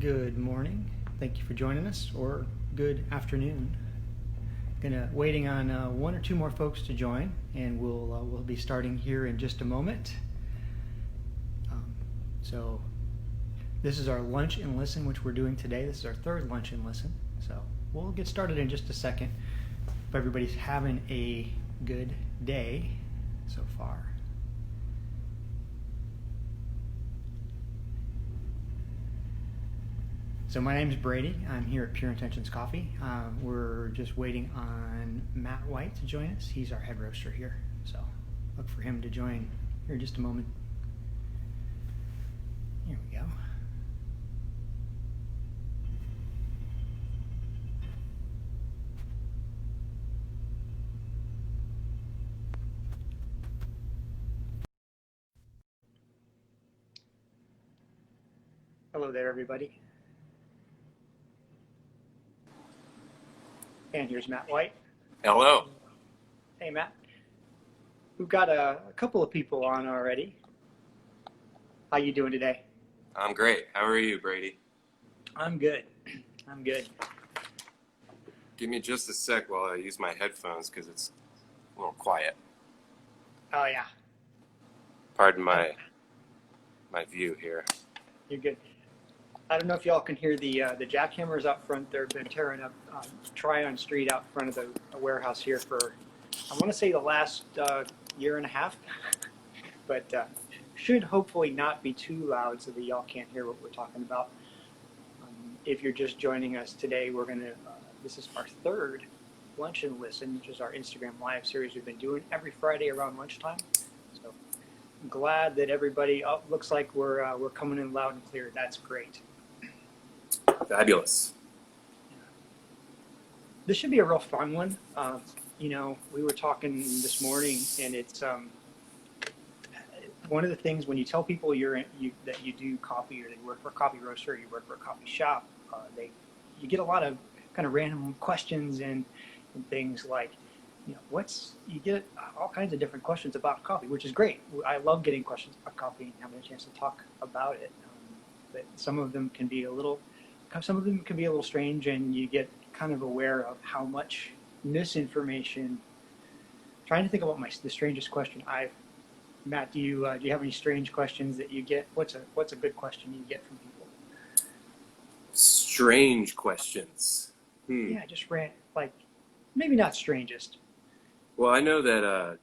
Good morning. Thank you for joining us, or good afternoon. Waiting on one or two more folks to join, and we'll be starting here in just a moment. So this is our lunch and listen, which we're doing today. This is our third lunch and listen. So we'll get started in just a second. Hope everybody's having a good day so far. So my name's Brady. I'm here at Pure Intentions Coffee. We're just waiting on Matt White to join us. He's our head roaster here. So look for him to join here in just a moment. Here we go. Hello there, everybody. And here's Matt White. Hello. Hey, Matt. We've got a couple of people on already. How you doing today? I'm great. How are you, Brady? I'm good. I'm good. Give me just a sec while I use my headphones because it's a little quiet. Oh, yeah. Pardon my view here. You're good. I don't know if y'all can hear the jackhammers out front. They've been tearing up Tryon Street out front of the warehouse here for, I want to say, the last year and a half. But should hopefully not be too loud so that y'all can't hear what we're talking about. If you're just joining us today, we're going to, this is our third Lunch and Listen, which is our Instagram Live series we've been doing every Friday around lunchtime. So I'm glad that everybody, looks like we're coming in loud and clear. That's great. Fabulous. This should be a real fun one. We were talking this morning, and it's one of the things when you tell people that you do coffee, or you work for a coffee roaster, or you work for a coffee shop, you get a lot of kind of random questions and things like, you get all kinds of different questions about coffee, which is great. I love getting questions about coffee and having a chance to talk about it. But some of them can be a little strange, and you get kind of aware of how much misinformation. Trying to think about the strangest question Matt, do you have any strange questions that you get? What's a good question you get from people? Strange questions. Yeah, just maybe not strangest. Well, I know that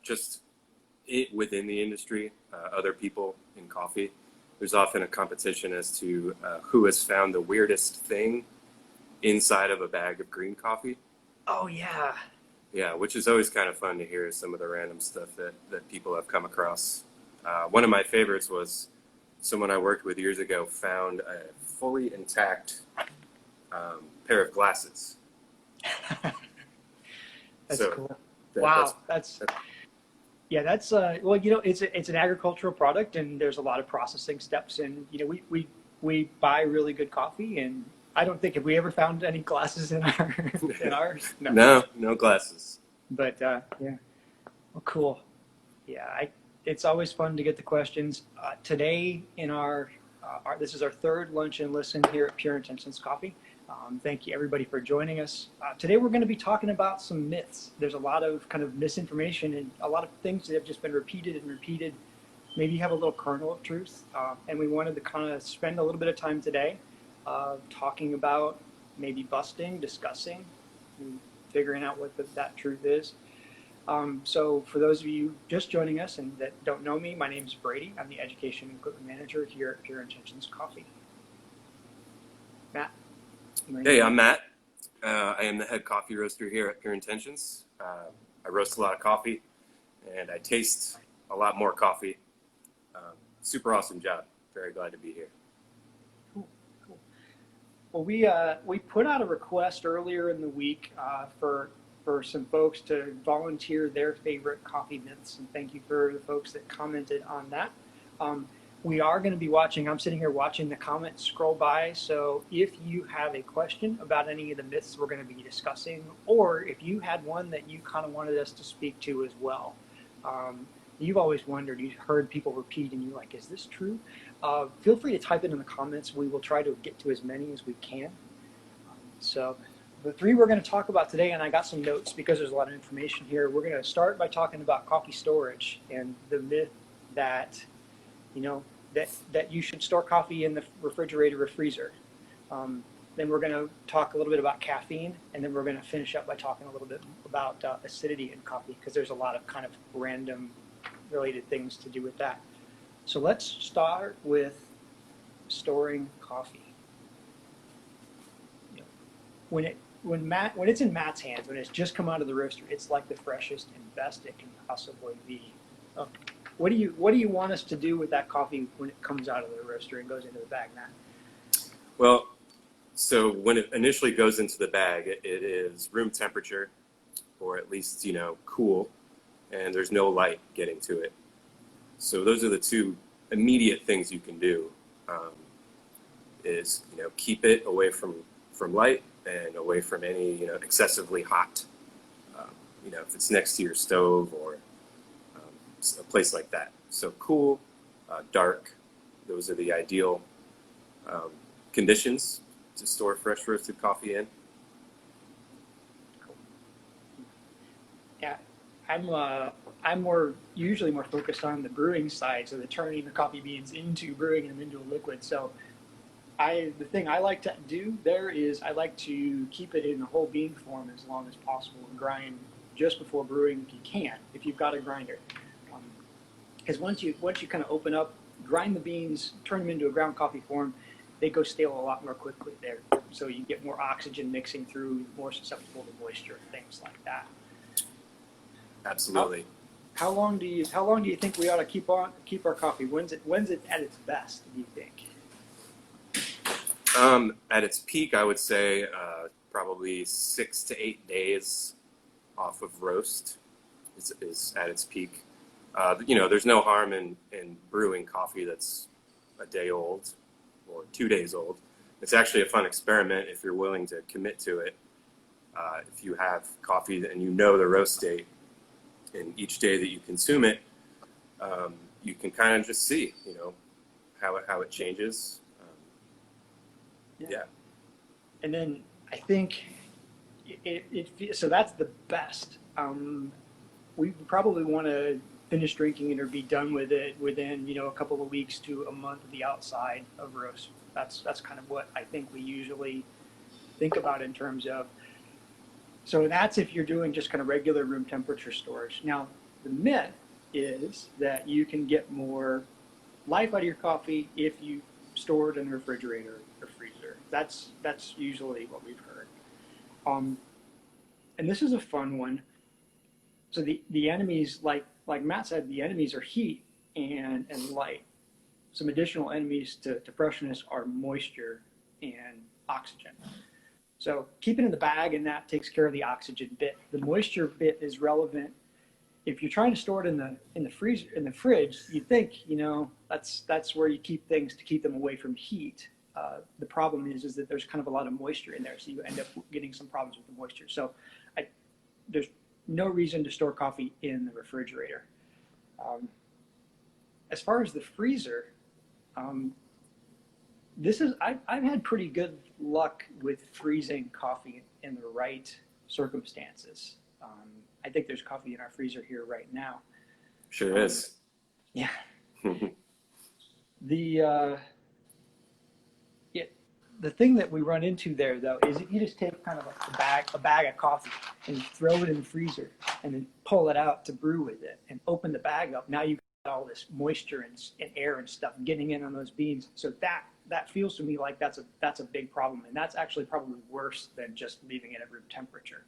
within the industry, other people in coffee, there's often a competition as to who has found the weirdest thing inside of a bag of green coffee. Oh, yeah. Yeah, which is always kind of fun to hear some of the random stuff that people have come across. One of my favorites was someone I worked with years ago found a fully intact pair of glasses. That's cool. Wow, that's it's an agricultural product, and there's a lot of processing steps, and we buy really good coffee, and I don't think, have we ever found any glasses in ours? No glasses. But yeah, well, cool. Yeah, it's always fun to get the questions. Today in this is our third lunch and listen here at Pure Intentions Coffee. Thank you everybody for joining us. Today we're going to be talking about some myths. There's a lot of kind of misinformation and a lot of things that have just been repeated and repeated. Maybe you have a little kernel of truth, and we wanted to kind of spend a little bit of time today talking about maybe discussing, and figuring out what that truth is. So for those of you just joining us and that don't know me, my name is Brady. I'm the Education and Equipment Manager here at Pure Intentions Coffee. Matt? Hey, I'm Matt. I am the head coffee roaster here at Pure Intentions. I roast a lot of coffee, and I taste a lot more coffee. Super awesome job. Very glad to be here. Cool. Well, we put out a request earlier in the week for some folks to volunteer their favorite coffee myths, and thank you for the folks that commented on that. We are going to be watching. I'm sitting here watching the comments scroll by. So if you have a question about any of the myths we're going to be discussing, or if you had one that you kind of wanted us to speak to as well, you've always wondered, you've heard people repeat, and you're like, is this true? Feel free to type it in the comments. We will try to get to as many as we can. So the three we're going to talk about today, and I got some notes because there's a lot of information here. We're going to start by talking about coffee storage and the myth that, that you should store coffee in the refrigerator or freezer. Then we're going to talk a little bit about caffeine, and then we're going to finish up by talking a little bit about acidity in coffee, because there's a lot of kind of random related things to do with that. So let's start with storing coffee. When it's in Matt's hands, when it's just come out of the roaster, it's like the freshest and best it can possibly be. What do you want us to do with that coffee when it comes out of the roaster and goes into the bag, Matt? Well, so when it initially goes into the bag, it is room temperature, or at least, cool, and there's no light getting to it. So those are the two immediate things you can do, is, keep it away from light and away from any, excessively hot, if it's next to your stove or a place like that. So cool, dark, those are the ideal conditions to store fresh roasted coffee in. Yeah, I'm usually more focused on the brewing side, so the turning the coffee beans into brewing them into a liquid. So the thing I like to do there is I like to keep it in the whole bean form as long as possible and grind just before brewing if you can, if you've got a grinder. Because once you kind of open up, grind the beans, turn them into a ground coffee form, they go stale a lot more quickly there. So you get more oxygen mixing through, more susceptible to moisture, things like that. Absolutely. How long do you think we ought to keep our coffee? When's it at its best, do you think? At its peak, I would say probably 6 to 8 days off of roast is at its peak. There's no harm in brewing coffee that's a day old or 2 days old. It's actually a fun experiment if you're willing to commit to it. If you have coffee and the roast date, and each day that you consume it, you can kind of just see, how it changes. Yeah. And then I think so that's the best. We probably want to finish drinking it or be done with it within a couple of weeks to a month of the outside of roast. That's kind of what I think we usually think about in terms of. So that's if you're doing just kind of regular room temperature storage. Now the myth is that you can get more life out of your coffee if you store it in the refrigerator or freezer. That's usually what we've heard. And this is a fun one. So the enemies, like Matt said, the enemies are heat and light. Some additional enemies to freshness are moisture and oxygen. So keep it in the bag, and that takes care of the oxygen bit. The moisture bit is relevant. If you're trying to store it in the freezer, in the fridge, you think that's where you keep things to keep them away from heat. The problem is that there's kind of a lot of moisture in there, so you end up getting some problems with the moisture. So there's no reason to store coffee in the refrigerator. As far as the freezer, I've had pretty good luck with freezing coffee in the right circumstances. I think there's coffee in our freezer here right now. Sure is. Yeah. The thing that we run into there, though, is if you just take kind of like a bag of coffee and throw it in the freezer and then pull it out to brew with it and open the bag up, now you've got all this moisture and air and stuff getting in on those beans. So that feels to me like that's a big problem, and that's actually probably worse than just leaving it at room temperature.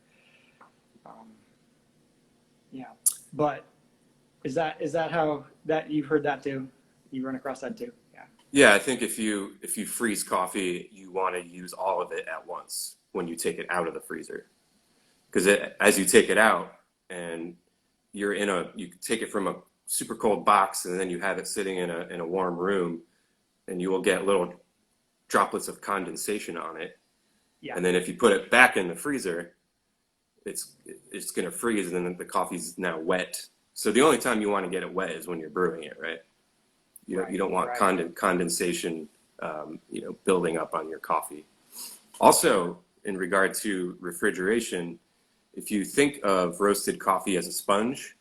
Yeah, but is that how that you've heard that too? You run across that too? Yeah. Yeah, I think if you freeze coffee, you want to use all of it at once when you take it out of the freezer, because as you take it out and you take it from a super cold box and then you have it sitting in a warm room, and you will get little droplets of condensation on it. Yeah. And then if you put it back in the freezer, it's going to freeze, and then the coffee's now wet So the only time you want to get it wet is when you're brewing it, right? You don't want condensation, building up on your coffee. Also, in regard to refrigeration, if you think of roasted coffee as a sponge,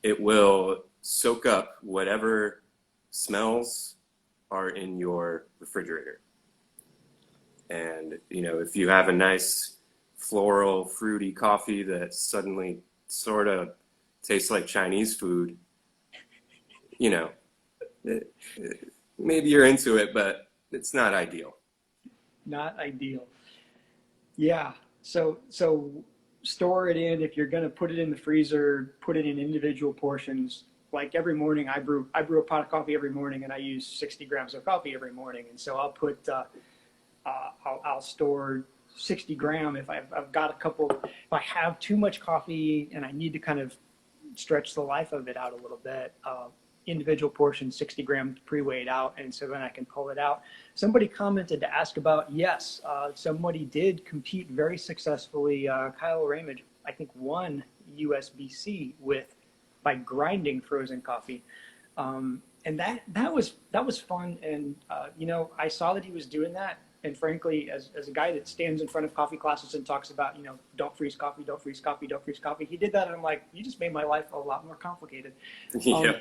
it will soak up whatever smells are in your refrigerator. And, if you have a nice floral, fruity coffee that suddenly sort of tastes like Chinese food, maybe you're into it, but it's not ideal. Not ideal. Yeah. So store it in. If you're going to put it in the freezer, put it in individual portions. Like every morning, I brew a pot of coffee every morning, and I use 60 grams of coffee every morning. And so I'll put I'll store 60 gram if I've got a couple. If I have too much coffee and I need to kind of stretch the life of it out a little bit, individual portions, 60 grams pre-weighed out, and so then I can pull it out. Somebody commented to ask about, yes, somebody did compete very successfully. Kyle Ramage, I think, won USBC by grinding frozen coffee. And that was fun. And, I saw that he was doing that. And frankly, as a guy that stands in front of coffee classes and talks about, don't freeze coffee, don't freeze coffee, don't freeze coffee, he did that. And I'm like, you just made my life a lot more complicated. Yeah.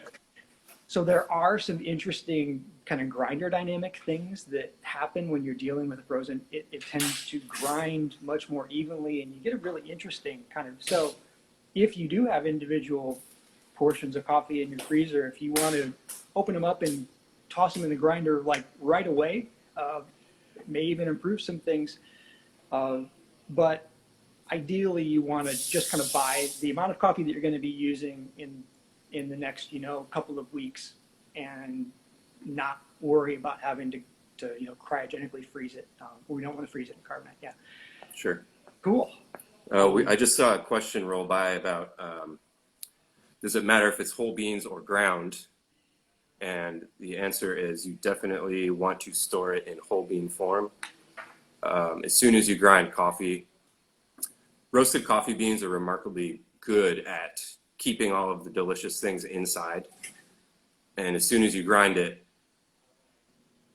So there are some interesting kind of grinder dynamic things that happen when you're dealing with a frozen. It tends to grind much more evenly, and you get a really interesting kind of. So if you do have individual portions of coffee in your freezer, if you want to open them up and toss them in the grinder like right away, it may even improve some things. But ideally, you want to just kind of buy the amount of coffee that you're going to be using in the next, couple of weeks, and not worry about having to cryogenically freeze it. We don't want to freeze it in carbonate. Yeah. Sure. Cool. I just saw a question roll by about, does it matter if it's whole beans or ground? And the answer is you definitely want to store it in whole bean form. As soon as you grind coffee, roasted coffee beans are remarkably good at keeping all of the delicious things inside. And as soon as you grind it,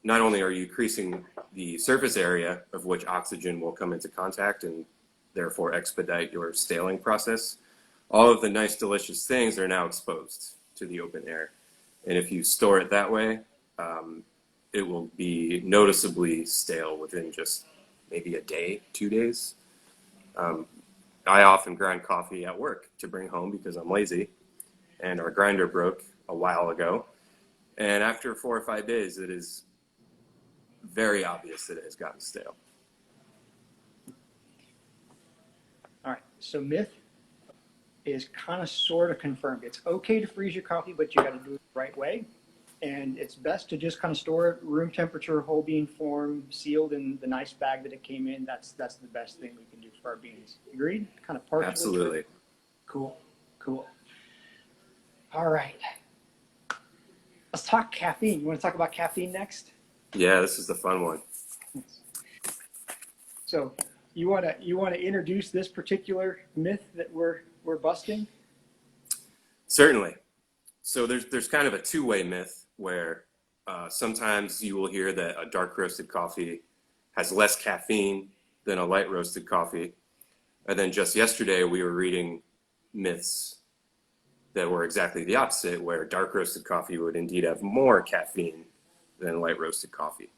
not only are you increasing the surface area of which oxygen will come into contact and therefore expedite your staling process, all of the nice, delicious things are now exposed to the open air. And if you store it that way, it will be noticeably stale within just maybe a day, 2 days. I often grind coffee at work to bring home because I'm lazy, and our grinder broke a while ago. And after 4 or 5 days, it is very obvious that it has gotten stale. All right. So myth is kind of sort of confirmed. It's okay to freeze your coffee, but you got to do it the right way. And it's best to just kind of store it room temperature, whole bean form, sealed in the nice bag that it came in. That's the best thing we can do for our beans. Agreed? Kind of partially. Absolutely. Cool. All right. Let's talk caffeine. You want to talk about caffeine next? Yeah, this is the fun one. So you want to introduce this particular myth that we're busting? Certainly. So there's kind of a two-way myth where sometimes you will hear that a dark roasted coffee has less caffeine than a light roasted coffee. And then just yesterday we were reading myths that were exactly the opposite, where dark roasted coffee would indeed have more caffeine than light roasted coffee.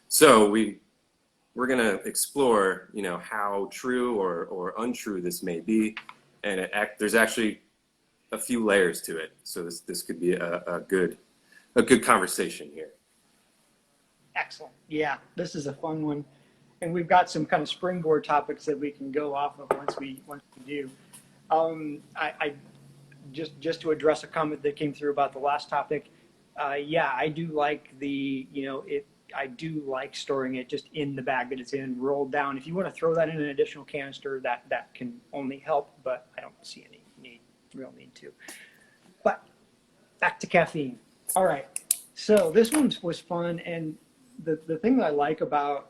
So we're going to explore, how true or untrue this may be, and there's actually a few layers to it. So this could be a good conversation here. Excellent. Yeah, this is a fun one, and we've got some kind of springboard topics that we can go off of once we do. I just to address a comment that came through about the last topic. Yeah, I do like I do like storing it just in the bag that it's in, rolled down. If you want to throw that in an additional canister, that can only help, but I don't see any real need to. But back to caffeine. All right. So this one was fun, and the thing that I like about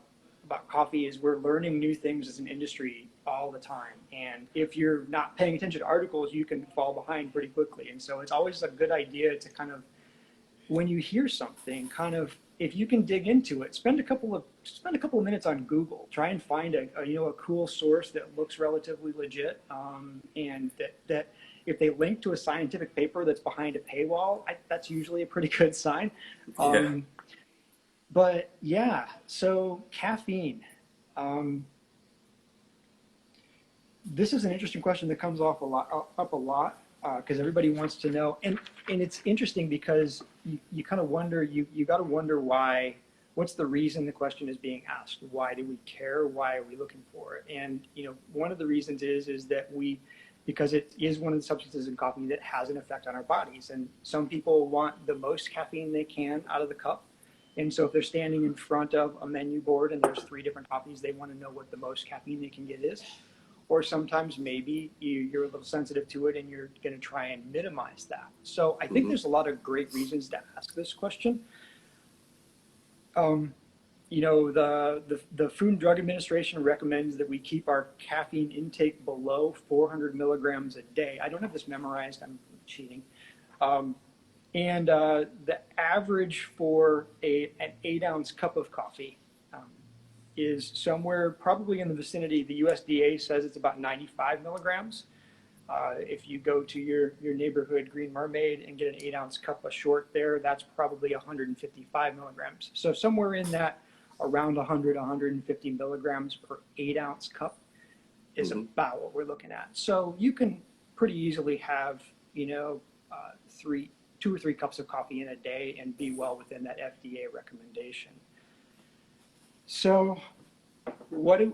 coffee is we're learning new things as an industry. all the time. And if you're not paying attention to articles, you can fall behind pretty quickly. And so it's always a good idea to kind of, when you hear something, kind of, if you can dig into it, spend a couple of minutes on Google. Try and find a cool source that looks relatively legit, and that if they link to a scientific paper that's behind a paywall, that's usually a pretty good sign. Yeah. But yeah, so caffeine. Um, this is an interesting question that comes up a lot because everybody wants to know, and it's interesting because you kind of wonder, you got to wonder why. What's the reason the question is being asked? Why do we care? Why are we looking for it? And one of the reasons is that because it is one of the substances in coffee that has an effect on our bodies, and some people want the most caffeine they can out of the cup. And so if they're standing in front of a menu board and there's 3 different coffees, they want to know what the most caffeine they can get is. Or sometimes maybe you're a little sensitive to it and you're going to try and minimize that. So I think there's a lot of great reasons to ask this question. The Food and Drug Administration recommends that we keep our caffeine intake below 400 milligrams a day. I don't have this memorized. I'm cheating. And the average for an 8-ounce cup of coffee is somewhere probably in the vicinity. The USDA says it's about 95 milligrams. If you go to your neighborhood Green Mermaid and get an 8-ounce cup of short there, that's probably 155 milligrams. So somewhere in that, around 100, 150 milligrams per 8-ounce cup is about what we're looking at. So you can pretty easily have, 2 or 3 cups of coffee in a day and be well within that FDA recommendation. So what is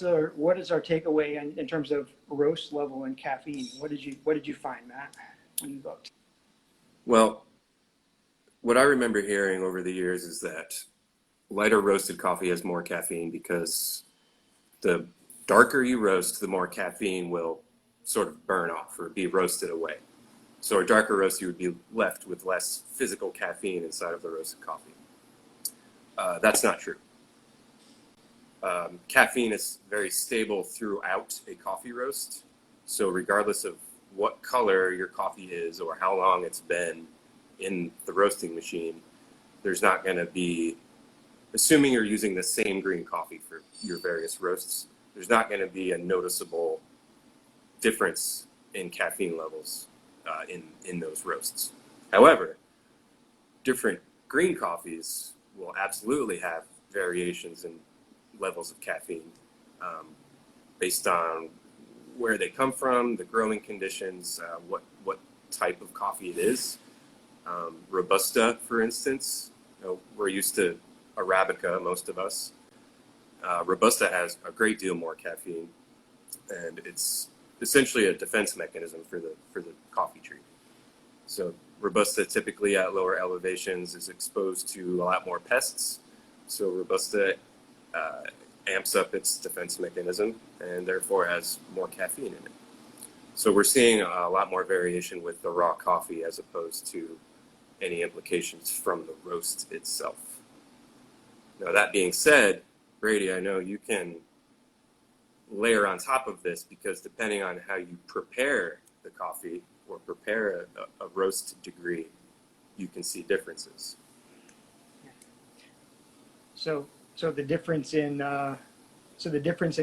our takeaway in terms of roast level and caffeine? What did you find, Matt, when you looked? Well, what I remember hearing over the years is that lighter roasted coffee has more caffeine because the darker you roast, the more caffeine will sort of burn off or be roasted away. So a darker roast, you would be left with less physical caffeine inside of the roasted coffee. That's not true. Caffeine is very stable throughout a coffee roast. So regardless of what color your coffee is or how long it's been in the roasting machine, there's not going to be, assuming you're using the same green coffee for your various roasts, there's not going to be a noticeable difference in caffeine levels in those roasts. However, different green coffees will absolutely have variations in levels of caffeine based on where they come from, the growing conditions, what type of coffee it is. Robusta, for instance, we're used to Arabica, most of us. Robusta has a great deal more caffeine, and it's essentially a defense mechanism for the coffee tree. So Robusta typically at lower elevations is exposed to a lot more pests. So Robusta amps up its defense mechanism and therefore has more caffeine in it. So we're seeing a lot more variation with the raw coffee as opposed to any implications from the roast itself. Now that being said, Brady, I know you can layer on top of this because depending on how you prepare the coffee or prepare a roast degree, you can see differences. So the difference in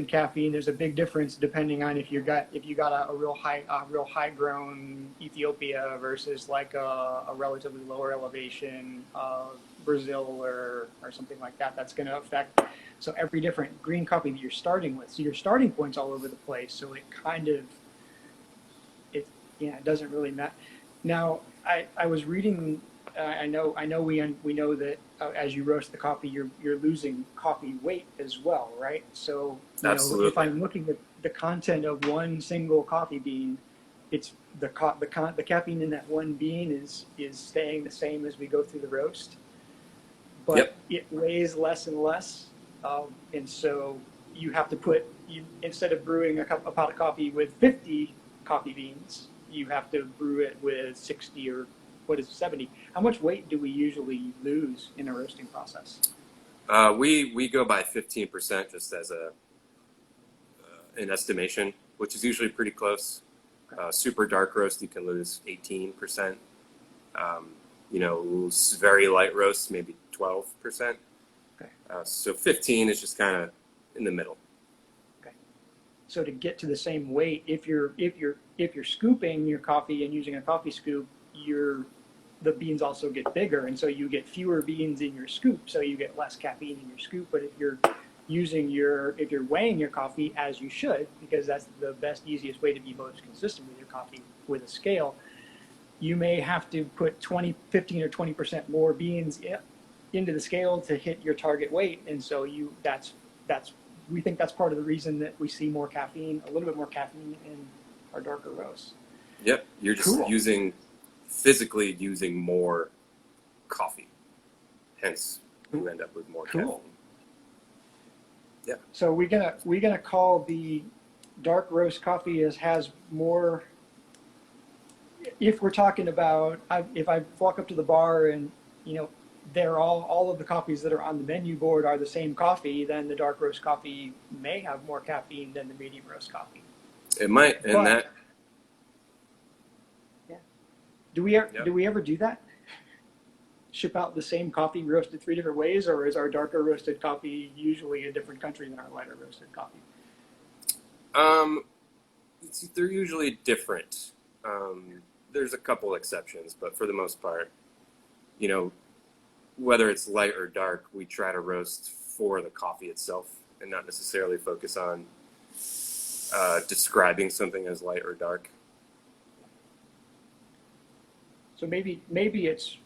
caffeine, there's a big difference depending on if you got a real high grown Ethiopia versus like a relatively lower elevation of Brazil or something like that. That's going to affect. So every different green coffee that you're starting with, so your starting point's all over the place. So it kind of it doesn't really matter. Now I was reading. I know we know that as you roast the coffee, you're losing coffee weight as well, right? So if I'm looking at the content of one single coffee bean, it's the caffeine in that one bean is staying the same as we go through the roast, but it weighs less and less, and so you have to instead of brewing a pot of coffee with 50 coffee beans, you have to brew it with 60 or 70. How much weight do we usually lose in a roasting process? We go by 15% just as in estimation, which is usually pretty close. Super dark roast, you can lose 18%. Very light roast, maybe 12%. Okay. So 15 is just kind of in the middle. Okay. So to get to the same weight, if you're scooping your coffee and using a coffee scoop, the beans also get bigger, and so you get fewer beans in your scoop, so you get less caffeine in your scoop. But if you're weighing your coffee, as you should, because that's the best, easiest way to be most consistent with your coffee with a scale, you may have to put 15 or 20% more beans into the scale to hit your target weight. And so we think that's part of the reason that we see more caffeine, a little bit more caffeine in our darker roasts. Yep, you're just physically using more coffee. Hence, you end up with more caffeine. Yeah. So we're gonna call the dark roast coffee has more. If we're talking about, if I walk up to the bar and they're all of the coffees that are on the menu board are the same coffee, then the dark roast coffee may have more caffeine than the medium roast coffee. It might, and that. Yeah. Do we ever do that? Ship out the same coffee roasted 3 different ways, or is our darker roasted coffee usually a different country than our lighter roasted coffee? They're usually different. There's a couple exceptions, but for the most part, whether it's light or dark, we try to roast for the coffee itself and not necessarily focus on describing something as light or dark. So maybe it's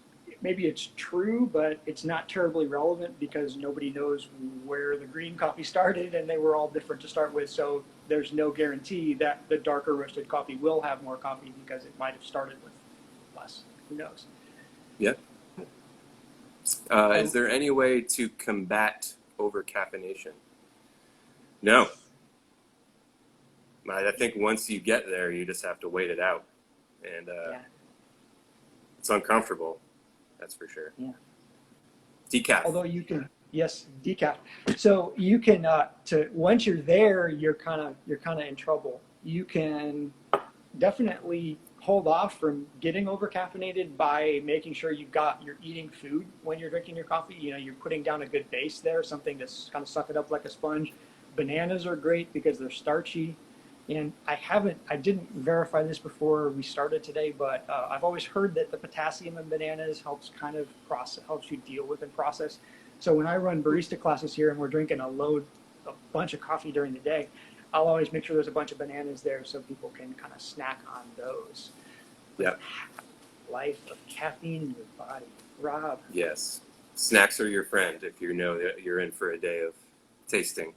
true, but it's not terribly relevant because nobody knows where the green coffee started, and they were all different to start with. So there's no guarantee that the darker roasted coffee will have more coffee because it might have started with less. Who knows? Yep. Is there any way to combat over-caffeination? No. I think once you get there, you just have to wait it out. And it's uncomfortable. That's for sure. Yeah. Decaf. Although you can, yes, decaf. So you can once you're there, you're kind of in trouble. You can definitely hold off from getting over caffeinated by making sure you're eating food when you're drinking your coffee. You're putting down a good base there, something that's kind of suck it up like a sponge. Bananas are great because they're starchy. And I didn't verify this before we started today, but I've always heard that the potassium in bananas helps you deal with and process. So when I run barista classes here and we're drinking a bunch of coffee during the day, I'll always make sure there's a bunch of bananas there so people can kind of snack on those. Yep. Life of caffeine in your body. Rob. Yes. Snacks are your friend if you know that you're in for a day of tasting.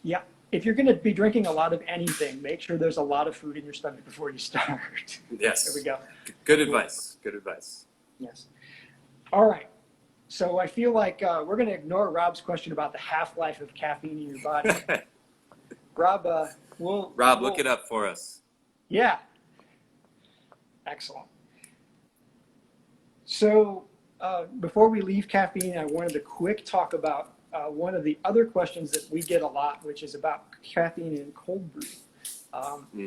Yeah. If you're going to be drinking a lot of anything, make sure there's a lot of food in your stomach before you start. Yes. There we go. Good advice. Good advice. Yes. All right. So I feel like we're going to ignore Rob's question about the half-life of caffeine in your body. Rob, look it up for us. Yeah. Excellent. So before we leave caffeine, I wanted to quick talk about one of the other questions that we get a lot, which is about caffeine in cold brew.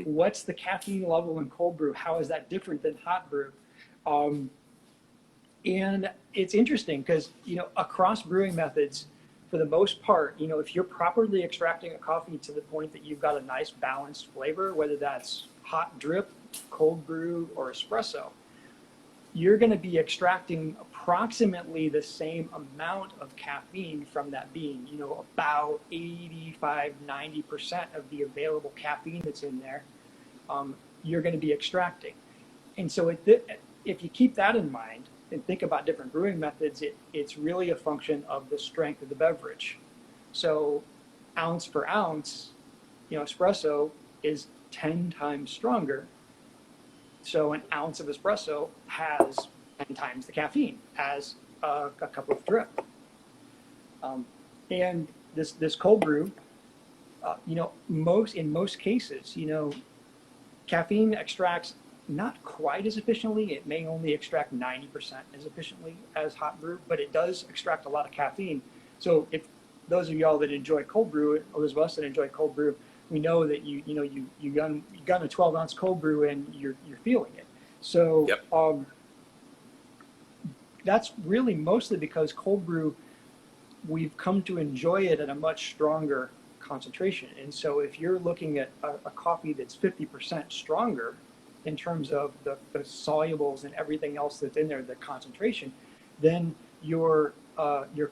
What's the caffeine level in cold brew? How is that different than hot brew? And it's interesting because, across brewing methods, for the most part, if you're properly extracting a coffee to the point that you've got a nice balanced flavor, whether that's hot drip, cold brew, or espresso, you're going to be extracting approximately the same amount of caffeine from that bean, about 85–90% of the available caffeine that's in there, you're going to be extracting. And so if you keep that in mind and think about different brewing methods, it's really a function of the strength of the beverage. So ounce for ounce, espresso is 10 times stronger. So an ounce of espresso has 10 times the caffeine as a cup of drip. And this cold brew, in most cases, caffeine extracts not quite as efficiently. It may only extract 90% as efficiently as hot brew, but it does extract a lot of caffeine. So if those of y'all that enjoy cold brew, or those of us that enjoy cold brew, we know that you gun a 12-ounce cold brew and you're feeling it. So Yep. That's really mostly because cold brew, we've come to enjoy it at a much stronger concentration. And so if you're looking at a coffee that's 50% stronger in terms of the solubles and everything else that's in there, the concentration, then your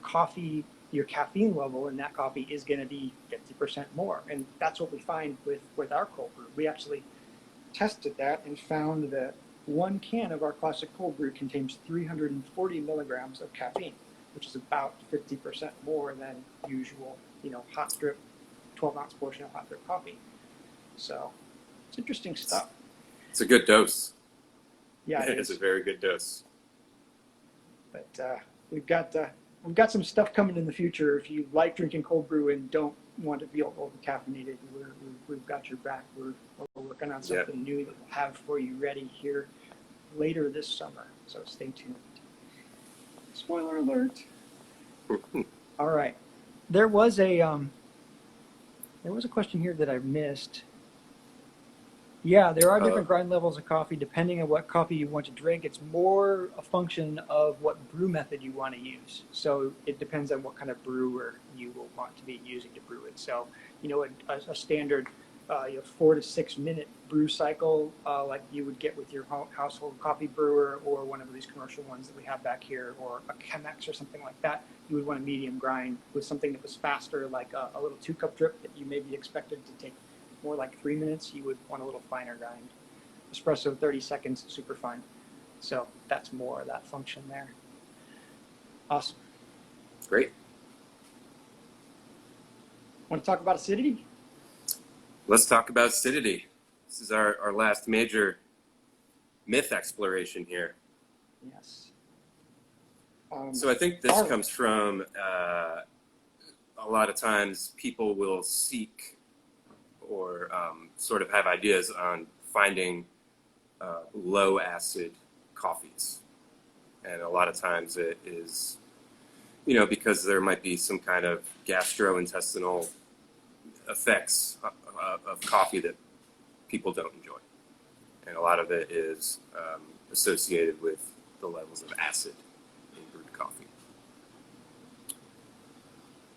coffee, your caffeine level in that coffee is going to be 50% more. And that's what we find with our cold brew. We actually tested that and found that one can of our classic cold brew contains 340 milligrams of caffeine, which is about 50% more than usual, hot drip, 12-ounce portion of hot drip coffee. So it's interesting stuff. It's a good dose. Yeah, it's a very good dose. But we've got some stuff coming in the future. If you like drinking cold brew and don't want to feel over-caffeinated, we've got your back. We're working on something new that we'll have for you ready here later this summer. So stay tuned. Spoiler alert. All right. There was a question here that I missed. Yeah, there are different grind levels of coffee depending on what coffee you want to drink. It's more a function of what brew method you want to use. So it depends on what kind of brewer you will want to be using to brew it. So, a standard 4 to 6 minute brew cycle like you would get with your household coffee brewer or one of these commercial ones that we have back here, or a Chemex or something like that, you would want a medium grind. With something that was faster, like a little 2-cup drip that you may be expected to take more like 3 minutes, you would want a little finer grind. Espresso, 30 seconds, super fine. So that's more of that function there. Awesome. Great. Want to talk about acidity? Let's talk about acidity. This is our last major myth exploration here. Yes. So I think this comes from a lot of times people will seek or sort of have ideas on finding low acid coffees. And a lot of times it is, because there might be some kind of gastrointestinal effects of coffee that people don't enjoy. And a lot of it is associated with the levels of acid in brewed coffee.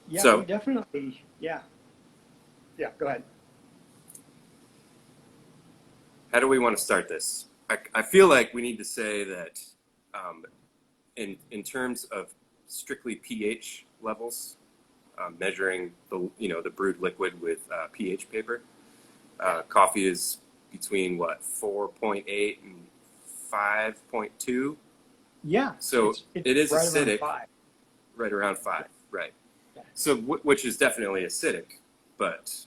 Yeah, so, we definitely, yeah. Yeah, go ahead. How do we want to start this? I feel like we need to say that in terms of strictly pH levels, measuring the brewed liquid with pH paper, coffee is between 4.8 and 5.2. Yeah. So it is right acidic. Around 5. Right around 5, right? Yeah. So which is definitely acidic, but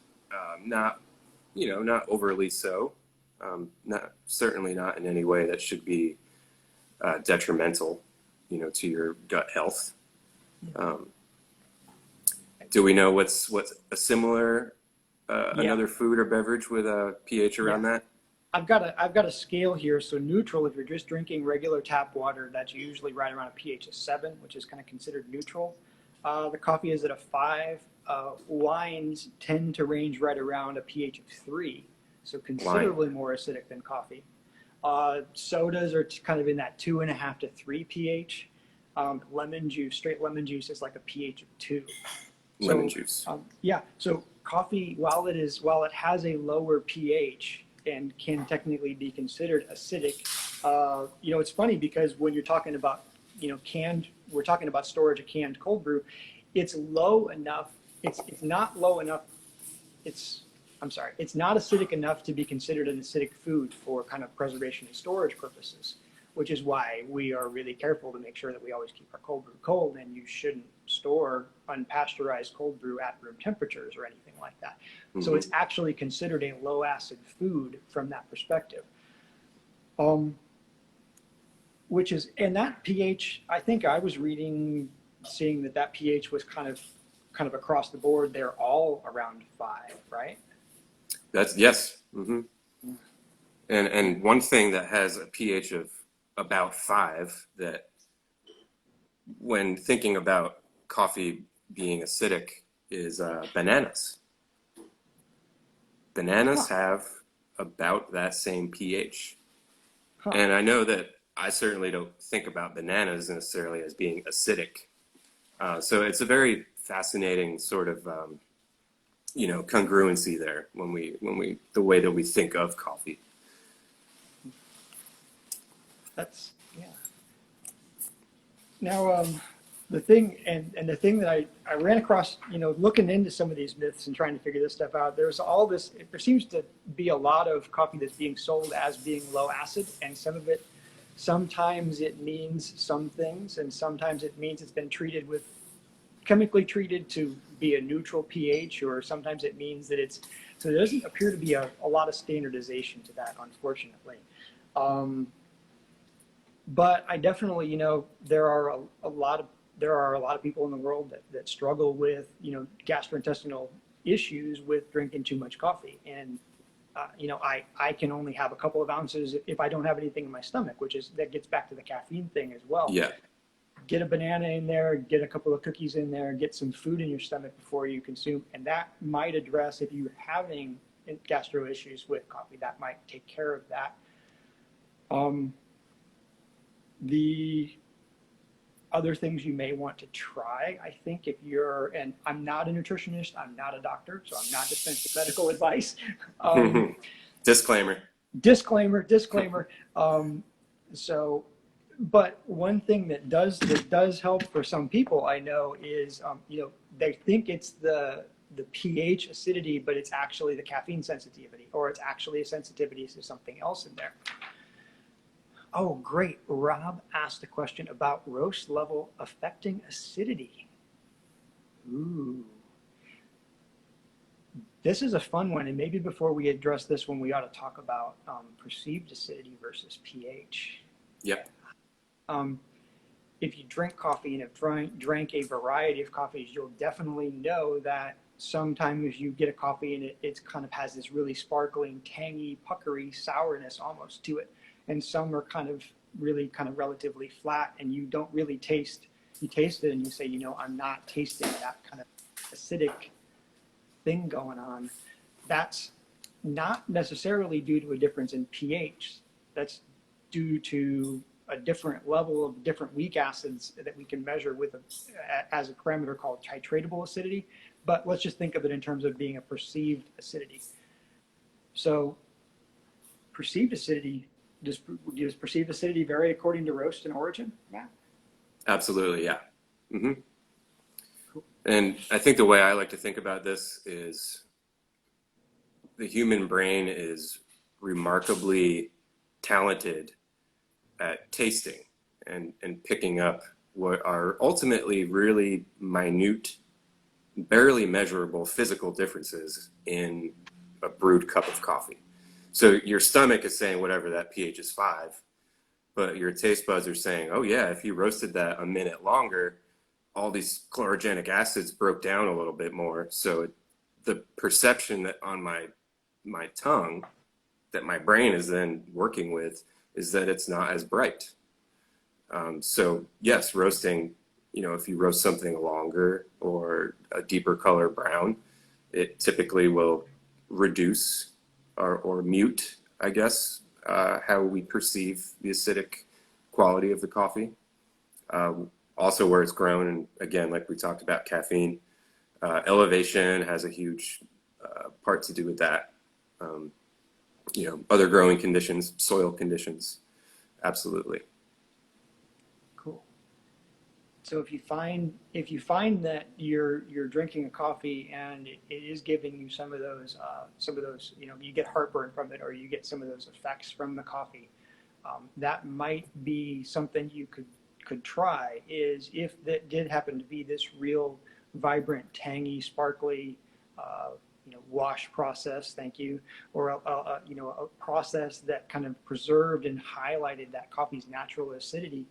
not overly so. Certainly not in any way that should be detrimental, to your gut health. Do we know what's a similar another food or beverage with a pH around that? I've got a scale here. So neutral, if you're just drinking regular tap water, that's usually right around a pH of 7, which is kind of considered neutral. The coffee is at a 5. Wines tend to range right around a pH of 3. So considerably more acidic than coffee. Sodas are kind of in that 2.5 to 3 pH. Lemon juice, straight lemon juice, is like a pH of 2. Lemon juice. So coffee, while it has a lower pH and can technically be considered acidic, it's funny because when you're talking about we're talking about storage of canned cold brew, it's low enough. It's not low enough. It's not acidic enough to be considered an acidic food for kind of preservation and storage purposes, which is why we are really careful to make sure that we always keep our cold brew cold, and you shouldn't store unpasteurized cold brew at room temperatures or anything like that. Mm-hmm. So it's actually considered a low acid food from that perspective. Which is, and that pH, I think I was seeing that pH was kind of across the board. They're all around 5, right? Yes. Mm-hmm. And one thing that has a pH of about 5 that, when thinking about coffee being acidic, is bananas. Bananas Huh. have about that same pH. Huh. And I know that I certainly don't think about bananas necessarily as being acidic. So it's a very fascinating sort of congruency there when we the way that we think of coffee. That's yeah. Now, the thing and the thing that I ran across, looking into some of these myths and trying to figure this stuff out, there's all this. There seems to be a lot of coffee that's being sold as being low acid, and some of it, sometimes it means some things, and sometimes it means it's been treated with chemically treated to be a neutral pH, or sometimes it means that it's. So there doesn't appear to be a lot of standardization to that, unfortunately. Um, but I definitely, there are a lot of people in the world that struggle with, gastrointestinal issues with drinking too much coffee. And, I can only have a couple of ounces if I don't have anything in my stomach, that gets back to the caffeine thing as well. Yeah. Get a banana in there, get a couple of cookies in there, get some food in your stomach before you consume. And that might address, if you're having gastro issues with coffee, that might take care of that. The other things you may want to try, I think, and I'm not a nutritionist, I'm not a doctor, so I'm not dispensing medical advice. Um, Disclaimer. disclaimer. So, but one thing that does help for some people I know is, they think it's the pH acidity, but it's actually the caffeine sensitivity, or it's actually a sensitivity to something else in there. Oh, great. Rob asked a question about roast level affecting acidity. Ooh. This is a fun one, and maybe before we address this one, we ought to talk about perceived acidity versus pH. Yep. If you drink coffee and have drank a variety of coffees, you'll definitely know that sometimes you get a coffee and it kind of has this really sparkling, tangy, puckery sourness almost to it. And some are kind of relatively flat, and you don't really you taste it and you say, I'm not tasting that kind of acidic thing going on. That's not necessarily due to a difference in pH. That's due to a different level of different weak acids that we can measure as a parameter called titratable acidity. But let's just think of it in terms of being a perceived acidity. So perceived acidity, does perceived acidity vary according to roast and origin? Yeah. Absolutely, yeah. Mm-hmm. Cool. And I think the way I like to think about this is the human brain is remarkably talented at tasting and picking up what are ultimately really minute, barely measurable physical differences in a brewed cup of coffee. So your stomach is saying whatever that pH is 5, but your taste buds are saying, oh yeah, if you roasted that a minute longer, all these chlorogenic acids broke down a little bit more. So the perception that on my tongue that my brain is then working with is that it's not as bright. So yes, roasting, if you roast something longer or a deeper color brown, it typically will reduce or mute, I guess, how we perceive the acidic quality of the coffee. Also where it's grown, and again, like we talked about caffeine, elevation has a huge part to do with that. Other growing conditions, soil conditions, absolutely. Cool. So if you find that you're drinking a coffee and it is giving you some of those, you get heartburn from it, or you get some of those effects from the coffee, that might be something you could try. Is if that did happen to be this real vibrant, tangy, sparkly, wash process, thank you, or a process that kind of preserved and highlighted that coffee's natural acidity.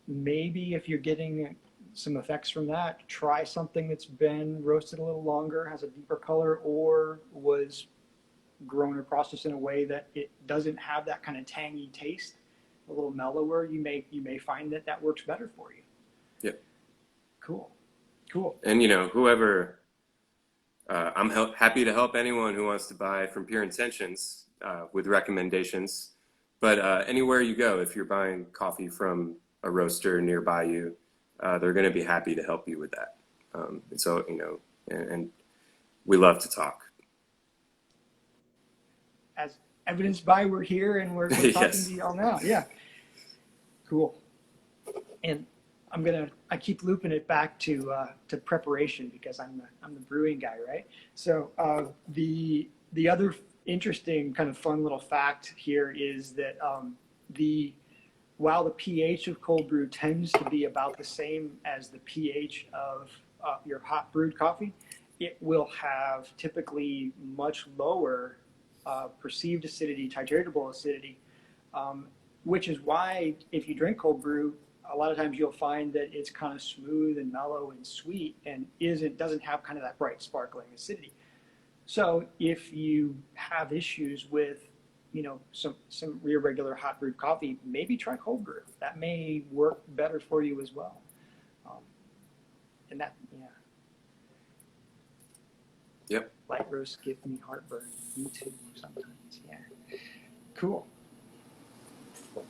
Maybe if you're getting some effects from that, try something that's been roasted a little longer, has a deeper color, or was grown or processed in a way that it doesn't have that kind of tangy taste, a little mellower. You may find that works better for you. Yep. Cool. And whoever I'm happy to help anyone who wants to buy from Pure Intentions with recommendations. But anywhere you go, if you're buying coffee from a roaster nearby you, they're going to be happy to help you with that. And so, and we love to talk. As evidenced by we're here and we're talking Yes. to y'all now. Yeah. Cool. And I keep looping it back to preparation because I'm the brewing guy, right? So the other interesting kind of fun little fact here is that while the pH of cold brew tends to be about the same as the pH of your hot brewed coffee, it will have typically much lower perceived acidity, titratable acidity, which is why if you drink cold brew, a lot of times you'll find that it's kind of smooth and mellow and sweet and doesn't have kind of that bright sparkling acidity. So if you have issues with some irregular hot brewed coffee, maybe try cold brew. That may work better for you as well. And that, yeah. Yep. Light roasts give me heartburn. Me too, sometimes. Yeah. Cool.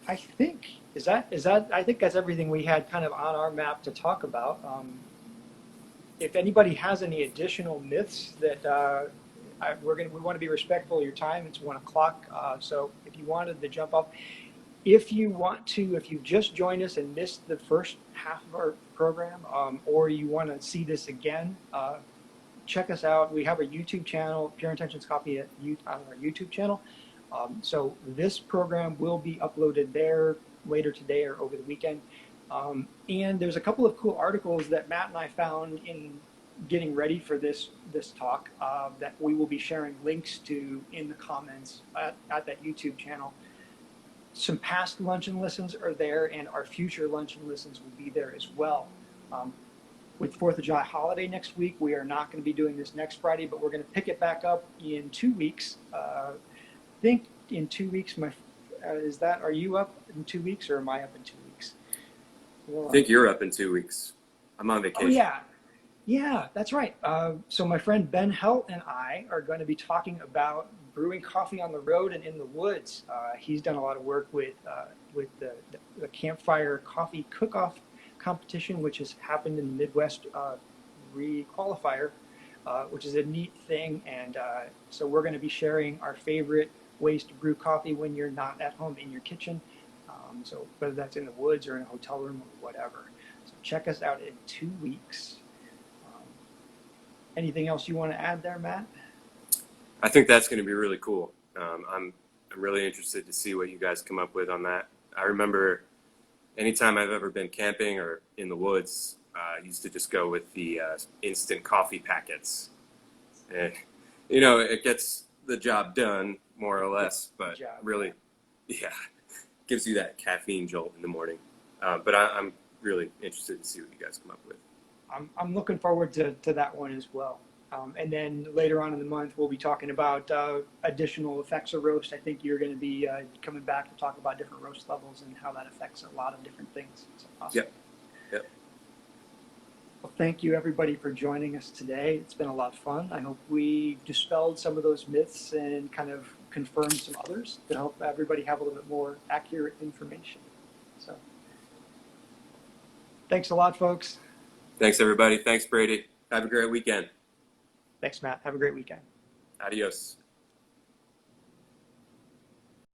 I think I think that's everything we had kind of on our map to talk about. If anybody has any additional myths that we want to be respectful of your time. It's 1 o'clock, so if you wanted to jump up, if you just joined us and missed the first half of our program, or you want to see this again, check us out. We have a YouTube channel, Pure Intentions Coffee on our YouTube channel. So this program will be uploaded there later today or over the weekend. And there's a couple of cool articles that Matt and I found in getting ready for this talk that we will be sharing links to in the comments at that YouTube channel. Some past lunch and listens are there, and our future lunch and listens will be there as well. With 4th of July holiday next week, we are not going to be doing this next Friday, but we're going to pick it back up in 2 weeks. I think in 2 weeks, are you up in 2 weeks or am I up in 2 weeks? Well, I think you're up in 2 weeks. I'm on vacation. Oh, yeah. Yeah, that's right. So my friend Ben Helt and I are going to be talking about brewing coffee on the road and in the woods. He's done a lot of work with the Campfire Coffee Cook-Off competition, which has happened in the Midwest re-qualifier, which is a neat thing. And so we're going to be sharing our favorite ways to brew coffee when you're not at home in your kitchen. So whether that's in the woods or in a hotel room or whatever. So check us out in 2 weeks. Anything else you want to add there, Matt? I think that's going to be really cool. I'm really interested to see what you guys come up with on that. I remember anytime I've ever been camping or in the woods, I used to just go with the instant coffee packets. And, it gets the job done, more or less, but really, yeah, gives you that caffeine jolt in the morning. But I'm really interested to see what you guys come up with. I'm looking forward to that one as well. And then later on in the month, we'll be talking about additional effects of roast. I think you're going to be coming back to talk about different roast levels and how that affects a lot of different things. So awesome. Yep. Well, thank you, everybody, for joining us today. It's been a lot of fun. I hope we dispelled some of those myths and kind of confirmed some others to help everybody have a little bit more accurate information. So thanks a lot, folks. Thanks, everybody. Thanks, Brady. Have a great weekend. Thanks, Matt. Have a great weekend. Adios.